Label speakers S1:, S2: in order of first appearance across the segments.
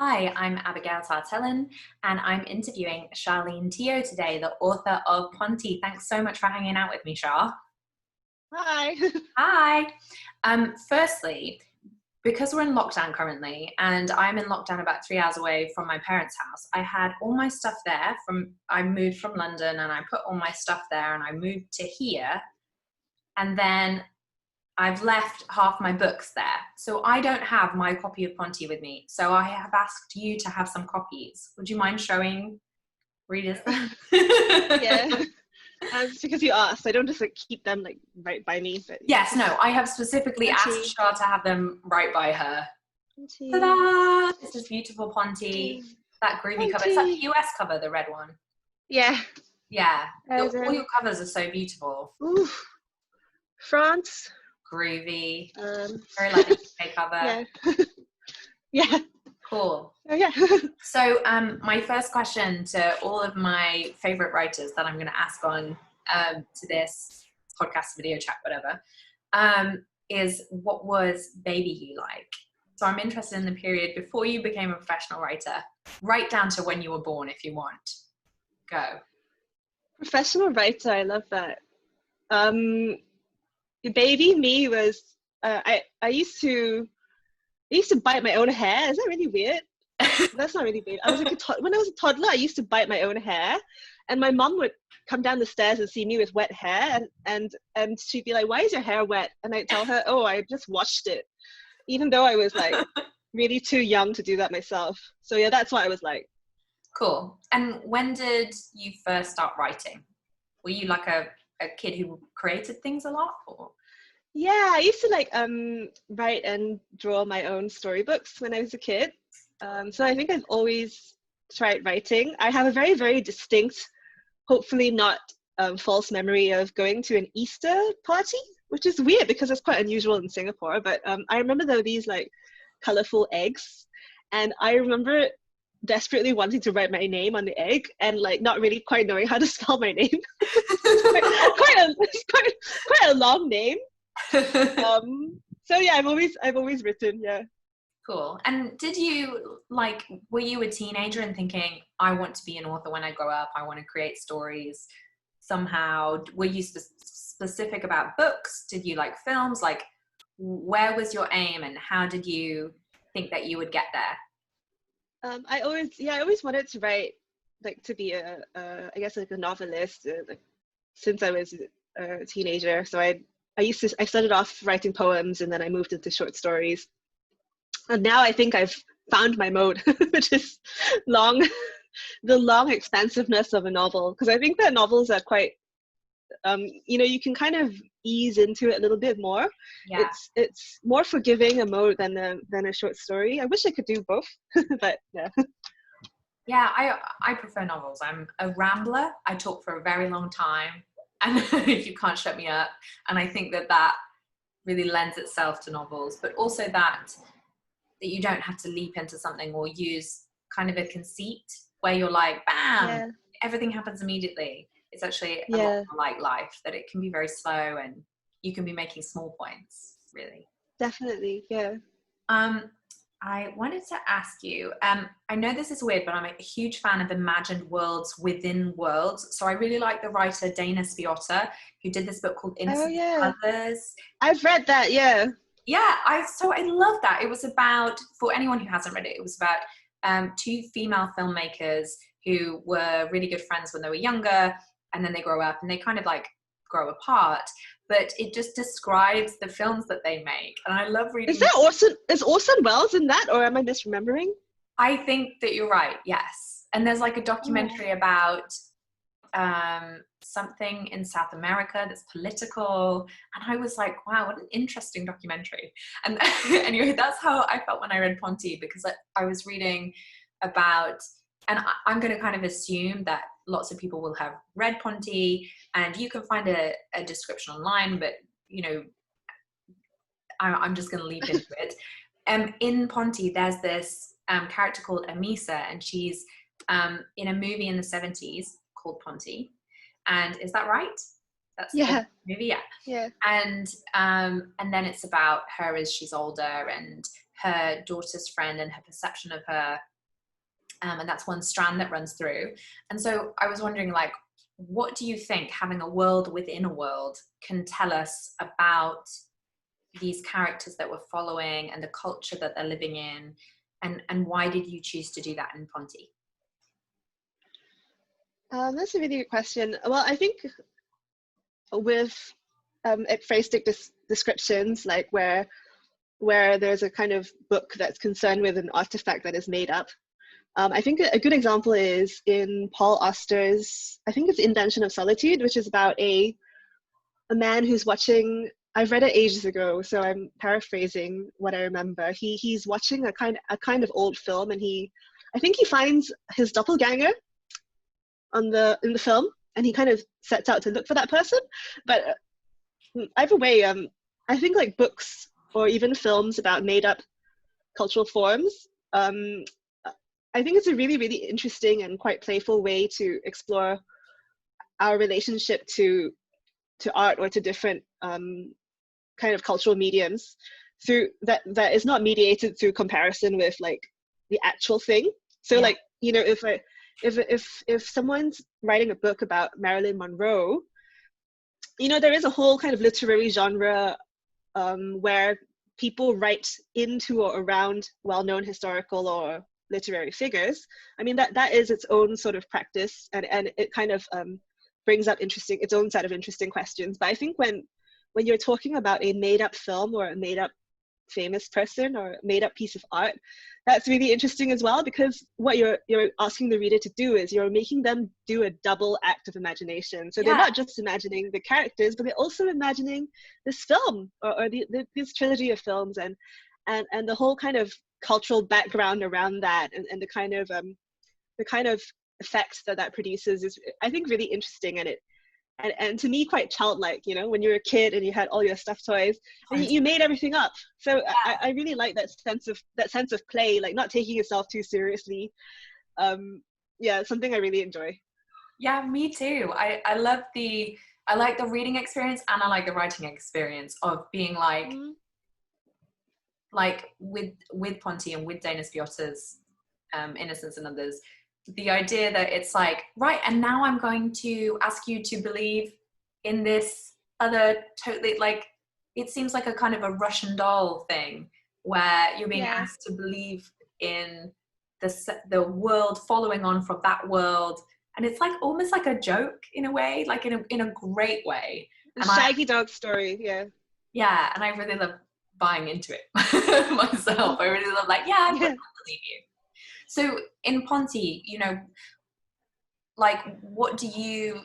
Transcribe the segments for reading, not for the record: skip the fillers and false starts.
S1: Hi, I'm Abigail Tartellin, and I'm interviewing Sharlene Teo today, the author of Ponty. Thanks so much for hanging out with me, Shar.
S2: Hi.
S1: Hi. Firstly, because we're in lockdown currently, and I'm in lockdown about 3 hours away from my parents' house, I had all my stuff there I moved from London and I put all my stuff there and I moved to here. And then I've left half my books there. So I don't have my copy of Ponty with me. So I have asked you to have some copies. Would you mind showing readers them?
S2: Yeah. It's because you asked. I don't just keep them right by me. But
S1: Yes, no, I have specifically asked
S2: Ponty.
S1: Shar to have them right by her.
S2: Ponty.
S1: Ta-da! This is beautiful Ponty.
S2: Mm.
S1: That groovy cover. It's that
S2: Ponty.
S1: US cover, the red one.
S2: Yeah.
S1: Yeah.
S2: As
S1: All your covers are so beautiful.
S2: ooh, France.
S1: Groovy.
S2: Um,
S1: Very like the UK cover.
S2: yeah. Yeah.
S1: Cool.
S2: Oh yeah.
S1: So my first question to all of my favorite writers that I'm going to ask on to this podcast, video chat, whatever, is what was Baby You like? So I'm interested in the period before you became a professional writer, right down to when you were born, if you want. Go.
S2: Professional writer. I love that. Baby me was. I used to bite my own hair. Is that really weird? That's not really weird. When I was a toddler, I used to bite my own hair, and my mom would come down the stairs and see me with wet hair, and she'd be like, "Why is your hair wet?" And I'd tell her, "Oh, I just washed it," even though I was like really too young to do that myself. So yeah, that's what I was like.
S1: Cool. And when did you first start writing? Were you like a kid who created things a lot? Or?
S2: Yeah, I used to write and draw my own storybooks when I was a kid. So I think I've always tried writing. I have a very, very distinct, hopefully not false memory of going to an Easter party, which is weird because it's quite unusual in Singapore. But I remember there were these colorful eggs, and I remember desperately wanting to write my name on the egg and not really quite knowing how to spell my name. It's quite a long name. So yeah, I've always written. Yeah.
S1: Cool. And were you a teenager and thinking, I want to be an author when I grow up, I want to create stories somehow? Were you specific about books? Did you like films? Like, where was your aim and how did you think that you would get there?
S2: I always wanted to write, to be I guess a novelist, since I was a teenager. So I started off writing poems and then I moved into short stories. And now I think I've found my mode, which is the long expansiveness of a novel. Because I think that novels are quite, you can kind of ease into it a little bit more.
S1: Yeah.
S2: It's more forgiving a mode than a short story. I wish I could do both, but yeah.
S1: Yeah, I prefer novels. I'm a rambler. I talk for a very long time, and you can't shut me up. And I think that really lends itself to novels, but also that you don't have to leap into something or use kind of a conceit where you're like, bam, everything happens immediately. It's actually a lot more like life, that it can be very slow and you can be making small points, really.
S2: Definitely, yeah.
S1: I wanted to ask you, I know this is weird, but I'm a huge fan of imagined worlds within worlds. So I really like the writer Dana Spiotta, who did this book called Innocent Others.
S2: I've read that, yeah.
S1: Yeah, I love that. It was about, for anyone who hasn't read it, it was about two female filmmakers who were really good friends when they were younger, and then they grow up and they kind of grow apart. But it just describes the films that they make, and I love reading.
S2: Is that Orson? Is Orson Welles in that, or am I misremembering?
S1: I think that you're right. Yes, and there's a documentary about something in South America that's political, and I was like, wow, what an interesting documentary. And anyway, that's how I felt when I read Ponty, because I was reading about, and I'm going to kind of assume that lots of people will have read Ponty, and you can find a description online, but I'm just going to leap into it. In Ponty, there's this character called Amisa, and she's in a movie in the 70s called Ponty. And is that right? That's the movie, yeah.
S2: Yeah.
S1: And then it's about her as she's older and her daughter's friend and her perception of her. And that's one strand that runs through. And so I was wondering, like, what do you think having a world within a world can tell us about these characters that we're following and the culture that they're living in? And why did you choose to do that in Ponty?
S2: That's a really good question. Well, I think with ekphrastic descriptions, like where there's a kind of book that's concerned with an artifact that is made up. I think a good example is in Paul Auster's, I think it's Invention of Solitude, which is about a man who's watching, I've read it ages ago, so I'm paraphrasing what I remember. He's watching a kind of old film, and I think he finds his doppelganger in the film, and he kind of sets out to look for that person. But either way, I think like books or even films about made up cultural forms, I think it's a really, really interesting and quite playful way to explore our relationship to art or to different kind of cultural mediums through that is not mediated through comparison with like the actual thing. So yeah. Like, you know, if someone's writing a book about Marilyn Monroe, you know, there is a whole kind of literary genre where people write into or around well-known historical or literary figures. I mean, that is its own sort of practice, and it kind of brings up its own set of interesting questions. But I think when you're talking about a made-up film or a made-up famous person or a made-up piece of art, that's really interesting as well, because what you're asking the reader to do is you're making them do a double act of imagination. So they're not just imagining the characters, but they're also imagining this film or this trilogy of films and the whole kind of cultural background around that, and the kind of effects that produces is, I think, really interesting, and to me quite childlike. You know, when you were a kid and you had all your stuffed toys and you made everything up. So I really like that sense of play, like not taking yourself too seriously. It's something I really enjoy.
S1: Yeah, me too. I like the reading experience, and I like the writing experience of being like, like with Ponty and with Dana Spiotta's Innocence and Others, the idea that it's like, right, and now I'm going to ask you to believe in this other totally, like, it seems like a kind of a Russian doll thing where you're being asked to believe in the world following on from that world, and it's like almost like a joke in a way, like in a great way.
S2: The Shaggy Dog story,
S1: yeah, and I really love buying into it myself. I really love, like, I believe you. So in Ponty, you know, like, why did you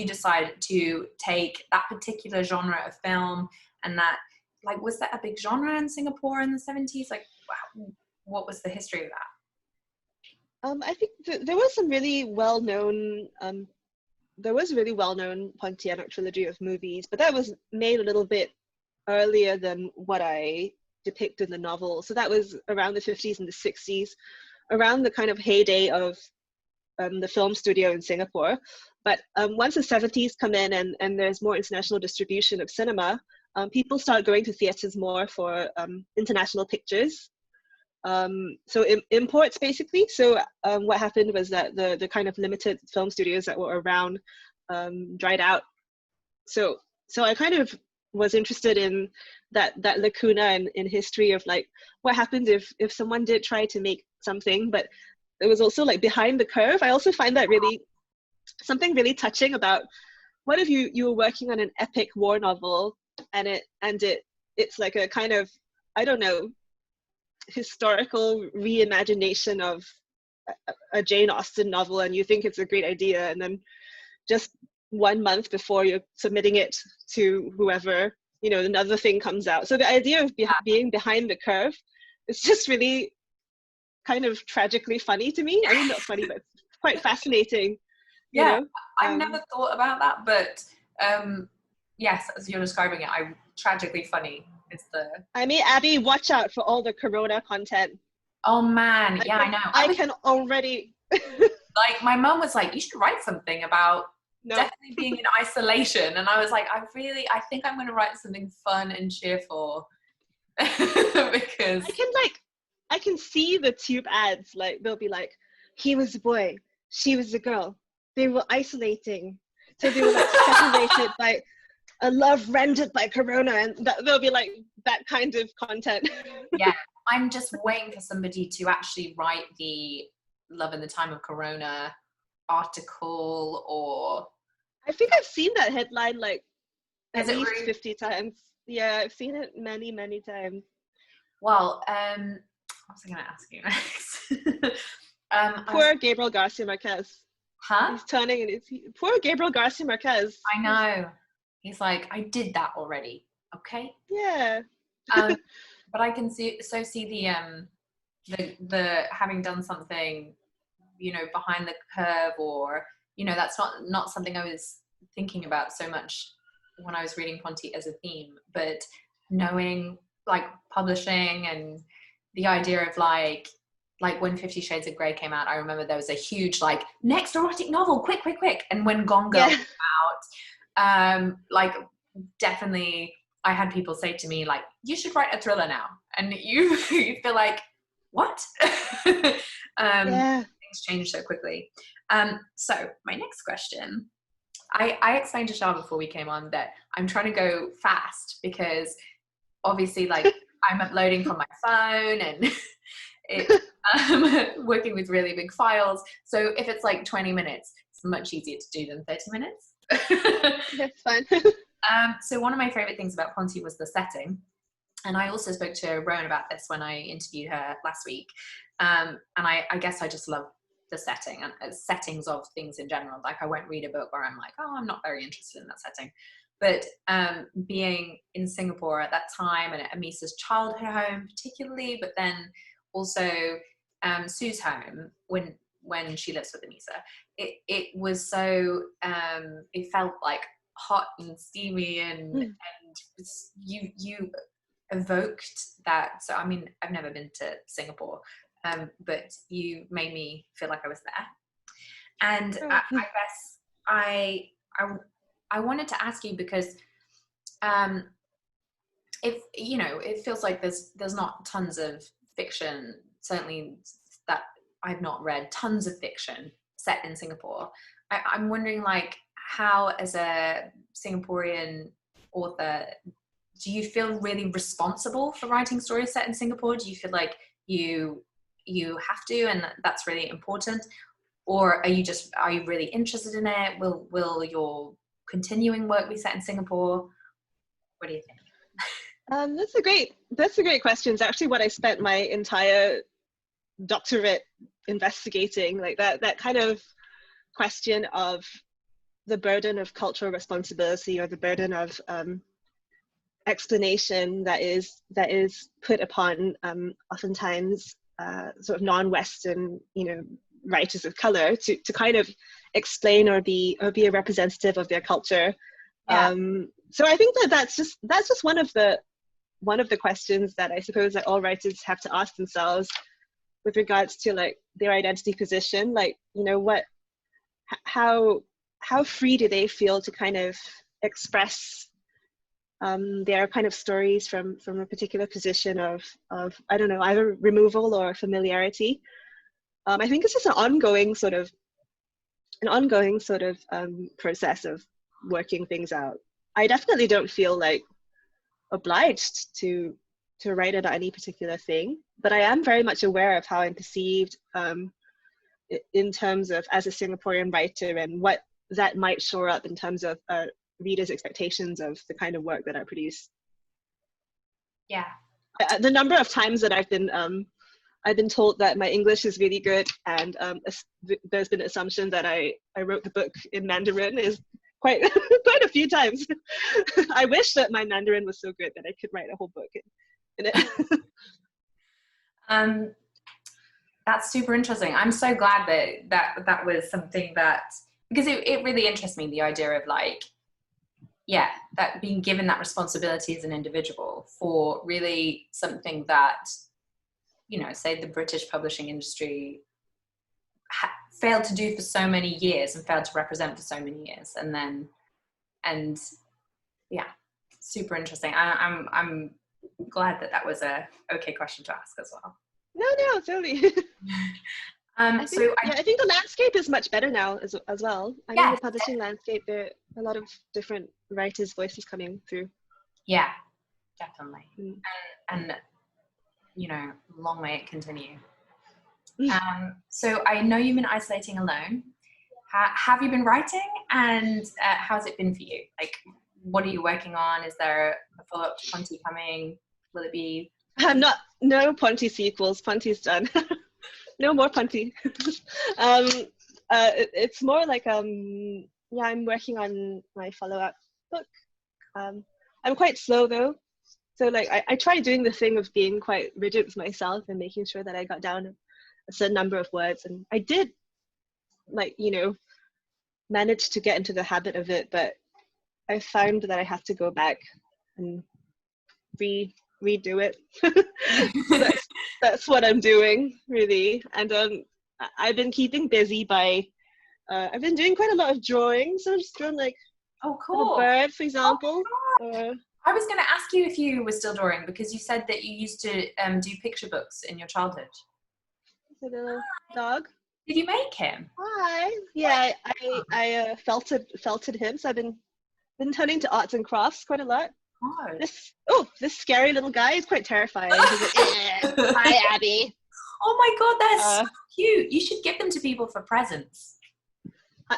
S1: decide to take that particular genre of film, and that, like, was that a big genre in Singapore in the 70s? Like, wow, what was the history of that?
S2: I think there was some really well-known Pontianak trilogy of movies, but that was made a little bit earlier than what I depict in the novel. So that was around the 50s and the 60s, around the kind of heyday of the film studio in Singapore. But once the 70s come in and there's more international distribution of cinema, people start going to theaters more for international pictures. So imports, basically. So what happened was that the kind of limited film studios that were around dried out. So I kind of was interested in that lacuna in history of, like, what happens if someone did try to make something, but it was also like behind the curve. I also find that really something really touching about, what if you were working on an epic war novel and it's like a kind of, I don't know, historical reimagination of a Jane Austen novel, and you think it's a great idea, and then just 1 month before you're submitting it to whoever, you know, another thing comes out. So the idea of being behind the curve is just really kind of tragically funny to me. I mean, not funny, but quite fascinating. You know?
S1: I've never thought about that, but yes, as you're describing it, I'm tragically funny.
S2: I mean, Abby, watch out for all the Corona content.
S1: Oh man, I know.
S2: I can already.
S1: Like, my mum was like, you should write something about definitely being in isolation, and I was like, I think I'm going to write something fun and cheerful. because
S2: I can see the tube ads, like they'll be like, he was a boy, she was a girl, they were isolating, so they were like separated by a love rendered by corona, and there'll be like that kind of content.
S1: Yeah, I'm just waiting for somebody to actually write the love in the time of corona article, or
S2: I think I've seen that headline like at
S1: is it
S2: least
S1: really?
S2: 50 times. Yeah, I've seen it many, many times.
S1: Well, what was I going to ask you next?
S2: Poor Gabriel Garcia Marquez.
S1: Huh?
S2: He's turning and poor Gabriel Garcia Marquez.
S1: I know. He's like, I did that already. Okay.
S2: Yeah.
S1: But I can see the having done something, you know, behind the curve, or, you know, that's not something I was thinking about so much when I was reading Ponti as a theme, but knowing like publishing and the idea of like when 50 Shades of Grey came out, I remember there was a huge like next erotic novel, quick. And when Gone Girl came out, like definitely I had people say to me like, you should write a thriller now. And you feel like, what? Things change so quickly. So my next question, I explained to Shah before we came on that I'm trying to go fast because obviously like I'm uploading from my phone and I'm working with really big files. So if it's like 20 minutes, it's much easier to do than 30 minutes.
S2: That's fine.
S1: So one of my favorite things about Ponti was the setting. And I also spoke to Rowan about this when I interviewed her last week. And I guess I just love the setting and settings of things in general. Like I won't read a book where I'm like, oh, I'm not very interested in that setting. But being in Singapore at that time and at Amisa's childhood home particularly, but then also Sue's home when she lives with Amisa, it was so, it felt like hot and steamy and you evoked that. So I mean, I've never been to Singapore, but you made me feel like I was there. And I guess I wanted to ask you because if you know, it feels like there's not tons of fiction, certainly that I've not read, tons of fiction set in Singapore. I'm wondering like how, as a Singaporean author, do you feel really responsible for writing stories set in Singapore? Do you feel like you have to, and that's really important? Or are you really interested in it? Will your continuing work be set in Singapore? What do you think?
S2: That's a great question. It's actually what I spent my entire doctorate investigating, like that kind of question of the burden of cultural responsibility, or the burden of explanation that is put upon oftentimes sort of non-Western, you know, writers of color to kind of explain or be a representative of their culture.
S1: Yeah.
S2: So I think that's just one of the questions that I suppose that all writers have to ask themselves with regards to like their identity position. Like, you know, how free do they feel to kind of express their kind of stories from a particular position of I don't know, either removal or familiarity. I think it's just an ongoing sort of process of working things out. I definitely don't feel like obliged to write about any particular thing, but I am very much aware of how I'm perceived in terms of as a Singaporean writer, and what that might shore up in terms of readers' expectations of the kind of work that I produce.
S1: Yeah.
S2: The number of times that I've been told that my English is really good, and there's been an assumption that I wrote the book in Mandarin is quite a few times. I wish that my Mandarin was so good that I could write a whole book in it.
S1: That's super interesting. I'm so glad that was something that, because it really interests me, the idea of like, yeah, that being given that responsibility as an individual for really something that, you know, say the British publishing industry failed to do for so many years and failed to represent for so many years. And yeah, super interesting. I'm glad that was a okay question to ask as well.
S2: No, totally. I think the landscape is much better now as well. I think the publishing landscape, there are a lot of different writers' voices coming through.
S1: Yeah, definitely. And you know, long may it continue. So I know you've been isolating alone. Have you been writing, and how's it been for you? Like, what are you working on? Is there a follow-up to Ponty coming? Will it be?
S2: No Ponty sequels. Ponty's done. No more Ponty. It's more like I'm working on my follow-up book. I'm quite slow though, so like I tried doing the thing of being quite rigid with myself and making sure that I got down a certain number of words, and I did, like, you know, manage to get into the habit of it, but I found that I have to go back and redo it. That's what I'm doing, really. And I've been keeping busy by I've been doing quite a lot of drawing, so I've just drawn like
S1: cool.
S2: a bird, for example.
S1: I was going to ask you if you were still drawing, because you said that you used to do picture books in your childhood.
S2: A little dog.
S1: Did you make him?
S2: Hi. Yeah, I felted him, so I've been turning to arts and crafts quite a lot.
S1: Oh.
S2: This scary little guy is quite terrifying. He's like, hi, Abby.
S1: Oh my god, they're so cute. You should give them to people for presents.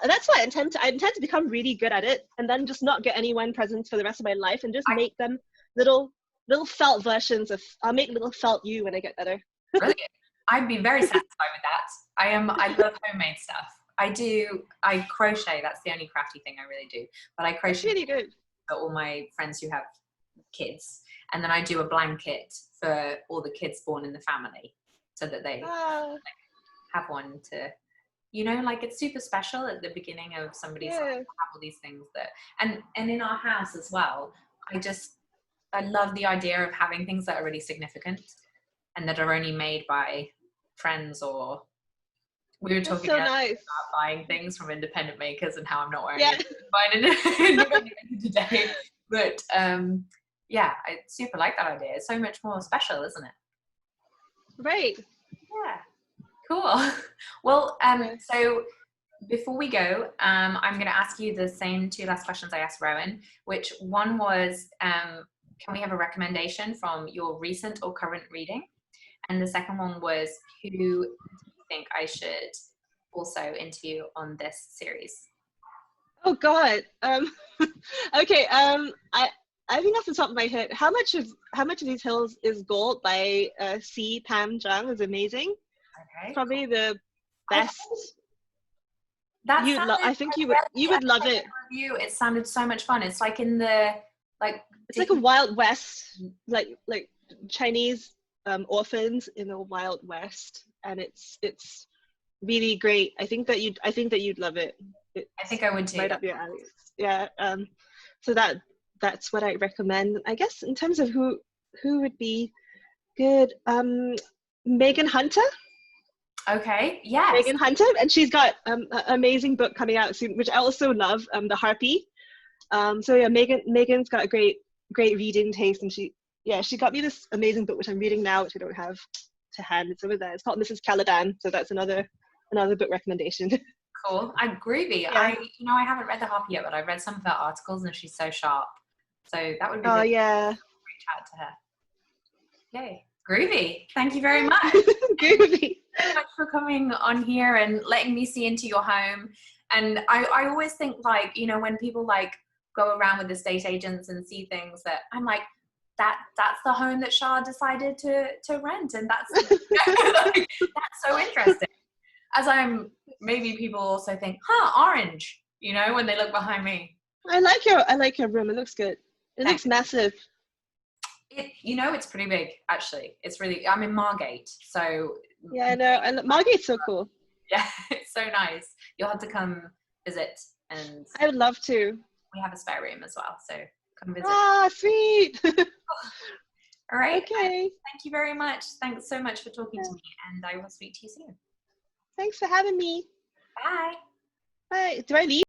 S2: That's what I intend to become really good at it, and then just not get anyone presents for the rest of my life, and just make them little felt versions of. I'll make little felt you when I get better.
S1: Brilliant. I'd be very satisfied with that. I love homemade stuff. I crochet. That's the only crafty thing I really do. But I crochet
S2: really good
S1: for all my friends who have kids, and then I do a blanket for all the kids born in the family, so that they have one to, you know, like, it's super special at the beginning of somebody's life to have all these things that, and in our house as well. I love the idea of having things that are really significant and that are only made by friends, or we were talking about buying things from independent makers and how I'm not wearing it today. But I super like that idea. It's so much more special, isn't it?
S2: Right.
S1: Yeah. Cool. Well, so before we go, I'm going to ask you the same two last questions I asked Rowan, which one was, can we have a recommendation from your recent or current reading? And the second one was, who do you think I should also interview on this series?
S2: Oh God. Okay. I think off the top of my head, how much of these hills is gold by C. Pam Zhang is amazing. Okay. Probably the best. I think you would love it.
S1: Review. It sounded so much fun. It's like in the It's
S2: like a Wild West, like Chinese orphans in the Wild West, and it's really great. I think that you'd love it.
S1: I think I would too.
S2: Right up your alley. Yeah. So that's what I recommend. I guess in terms of who would be good, Megan Hunter.
S1: Okay. Yes.
S2: Megan Hunter, and she's got an amazing book coming out soon, which I also love. The Harpy. So yeah, Megan's got a great reading taste, and she got me this amazing book which I'm reading now, which I don't have to hand. It's over there. It's called Mrs. Caladan. So that's another book recommendation.
S1: Cool. I'm groovy. Yeah. I haven't read The Harpy yet, but I've read some of her articles, and she's so sharp. So that would be
S2: good. Yeah.
S1: Reach out to her. Yay. Groovy. Thank you very much.
S2: Groovy.
S1: Thank you so much for coming on here and letting me see into your home. And I always think, like, you know, when people like go around with estate agents and see things that I'm like, that's the home that Shah decided to rent, and that's that's so interesting. As maybe people also think, orange, you know, when they look behind me.
S2: I like your room. It looks good. It looks massive.
S1: It's pretty big, actually. It's really, I'm in Margate, so.
S2: Yeah, I know. And Margate's so cool.
S1: Yeah, it's so nice. You'll have to come visit, and
S2: I would love to.
S1: We have a spare room as well, so come visit.
S2: Ah, sweet.
S1: All right.
S2: Okay.
S1: Thank you very much. Thanks so much for talking to me, and I will speak to you soon.
S2: Thanks for having me.
S1: Bye.
S2: Bye. Do I leave?